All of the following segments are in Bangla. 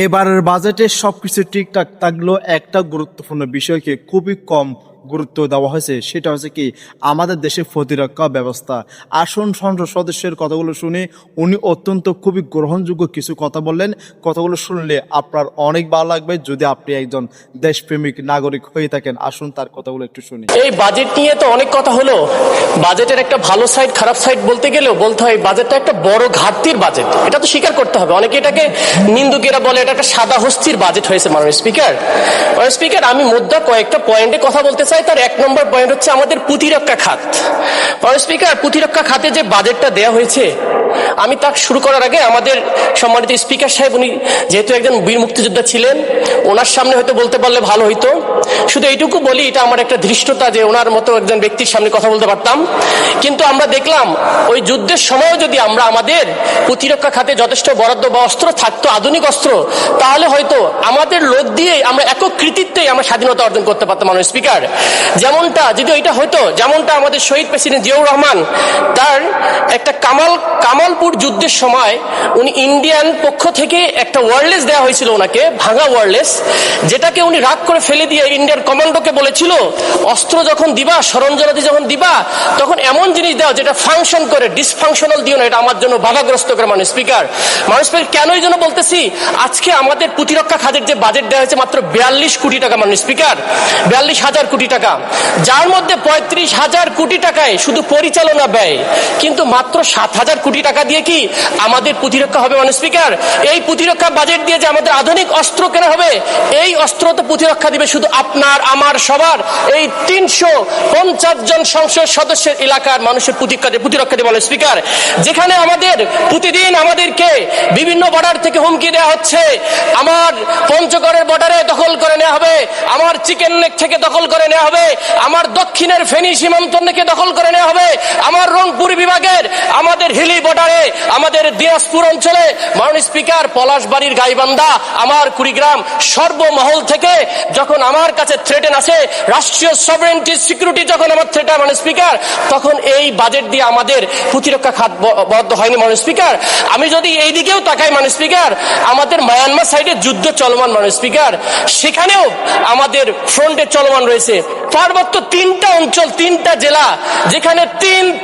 এবারের বাজেটে সবকিছু ঠিকঠাক থাকলেও একটা গুরুত্বপূর্ণ বিষয়কে খুবই কম গুরুত্ব দেওয়া হয়েছে, সেটা হচ্ছে কি আমাদের দেশের প্রতিরক্ষা ব্যবস্থা। আসন সংসদ সদস্যের কথাগুলো শুনে উনি অত্যন্ত খুবই গ্রহণযোগ্য কিছু কথা বললেন। কথাগুলো শুনলে আপনার অনেক ভালো লাগবে যদি আপনি একজন দেশপ্রেমিক নাগরিক হয়ে থাকেন। আসুন তার কথাগুলো একটু শুনি। এই বাজেট নিয়ে তো অনেক কথা হলো। বাজেটের একটা ভালো সাইড খারাপ সাইড বলতে গেলেও বলতে হয় বাজেটটা একটা বড় ঘাটতির বাজেট, এটা তো স্বীকার করতে হবে। অনেকে এটাকে নিন্দুকেরা বলে এটা একটা সাদা হস্তির বাজেট হয়েছে। মাননীয় স্পিকার, আমি মুদ্রা কয়েকটা পয়েন্টে কথা বলতে চাই। তার এক নম্বর পয়েন্ট হচ্ছে আমাদের প্রতিরক্ষা খাত। মাননীয় স্পিকার, প্রতিরক্ষা খাতে যে বাজেটটা দেওয়া হয়েছে, আমি তা শুরু করার আগে আমাদের সম্মানিত স্পিকার সাহেব, উনি যেহেতু একজন বীর মুক্তিযোদ্ধা ছিলেন, ওনার সামনে হয়তো বলতে পারলে ভালো হইতো। শুধু এইটুকু বলি, এটা আমার একটা ধৃষ্টতা যে ওনার মতো একজন ব্যক্তির সামনে কথা বলতে পারতাম। কিন্তু আমরা দেখলাম ওই যুদ্ধের সময়ও যদি আমরা আমাদের প্রতিরক্ষা খাতে যথেষ্ট বরাদ্দ বা অস্ত্র থাকতো, আধুনিক অস্ত্র, তাহলে হয়তো আমাদের লোক দিয়ে আমরা একক কৃতিত্বেই আমরা স্বাধীনতা অর্জন করতে পারতাম। মাননীয় স্পিকার, যেমনটা যদি এটা হতো, যেমনটা আমাদের শহীদ প্রেসিডেন্ট জিয়াউর রহমান, তার একটা কামালপুর যুদ্ধের সময় উনি ইন্ডিয়ান পক্ষ থেকে একটা ওয়্যারলেস দেওয়া হয়েছিল ওনাকে, ভাঙা ওয়্যারলেস, যেটাকে উনি রাগ করে ফেলে দিয়ে ইন্ডিয়ান কমান্ডোকে বলেছিল অস্ত্র যখন দিবা, সরঞ্জামাদি যখন দিবা, তখন এমন জিনিস দাও যেটা ফাংশন করে, ডিসফাংশনাল দিও না, এটা আমার জন্য বাধাগ্রস্ত করে। মাননীয় স্পিকার, কেন এই জন্য বলতেছি, আজকে আমাদের প্রতিরক্ষা খাতের যে বাজেট দেওয়া হয়েছে মাত্র 42 কোটি টাকা। মাননীয় স্পিকার, 42,000 কোটি টাকা, যার মধ্যে 35,000 কোটি টাকায় শুধু পরিচালনা ব্যয়, কিন্তু মাত্র 7,000 কোটি টাকা দিয়ে কি আমাদের প্রতিরক্ষা হবে? মাননীয় স্পিকার, এই প্রতিরক্ষা বাজেট দিয়ে যে আমাদের আধুনিক অস্ত্র কেনা হবে, এই অস্ত্র তো প্রতিরক্ষা দিবে শুধু আপনার আমার সবার এই 350 জন সংসদ সদস্যের এলাকার মানুষের প্রতিরক্ষা দিবে। মাননীয় স্পিকার, যেখানে আমাদের প্রতিদিন আমাদেরকে বিভিন্ন বর্ডার থেকে হুমকি দেওয়া হচ্ছে, আমার পঞ্চগড়ের বর্ডারে দখল করে নেওয়া হবে, আমার চিকেন নেক থেকে দখল করে নেওয়া হবে, আমার দক্ষিণের ফেনী সীমান্ত থেকে দখল করে নেওয়া হবে, আমার রংপুর বিভাগের আমাদের হিলি বর্ডারে, আমাদের দিনাজপুর অঞ্চলে, মাননীয় স্পিকার, পলাশবাড়ির গাইবান্ধা, আমার কুড়িগ্রাম, সর্বমহল থেকে যখন আমার কাছে থ্রেটেন আছে, রাষ্ট্রীয় সভরেন্টি সিকিউরিটি যখন আমার থ্রেট, মাননীয় স্পিকার, তখন এই বাজেট দিয়ে আমাদের প্রতিরক্ষা খাত বরাদ্দ হয়নি। মাননীয় স্পিকার, আমি যদি এই দিকেও তাকাই, মাননীয় স্পিকার, আমাদের মায়ানমার সাইডে যুদ্ধ চলমান। মাননীয় স্পিকার, সেখানেও আমাদের ফ্রন্টে চলমান রয়েছে। পার্বত্য 3টা অঞ্চল, 3টা জেলা, যেখানে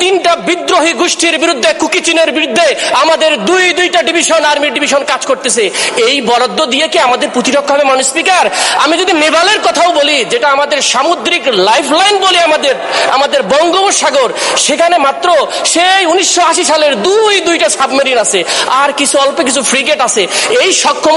তিনটা বিদ্রোহী গোষ্ঠীর বিরুদ্ধে, কুকি চীনের বিরুদ্ধে আমাদের দুইটা ডিভিশন, আর্মি ডিভিশন কাজ করতেছে। এই বরাদ্দ দিয়ে কি আমাদের প্রতিরক্ষা হবে? মাননীয় স্পিকার, আমি যদি নেভালের কথাও বলি, যেটা আমাদের সামুদ্রিক লাইফলাইন বলি, আমাদের বঙ্গোপসাগর, সেখানে মাত্র সেই 1980 সালের দুইটা সাবমেরিন আছে, আর কিছু অল্প কিছু ফ্রিগেট আছে। এই সক্ষম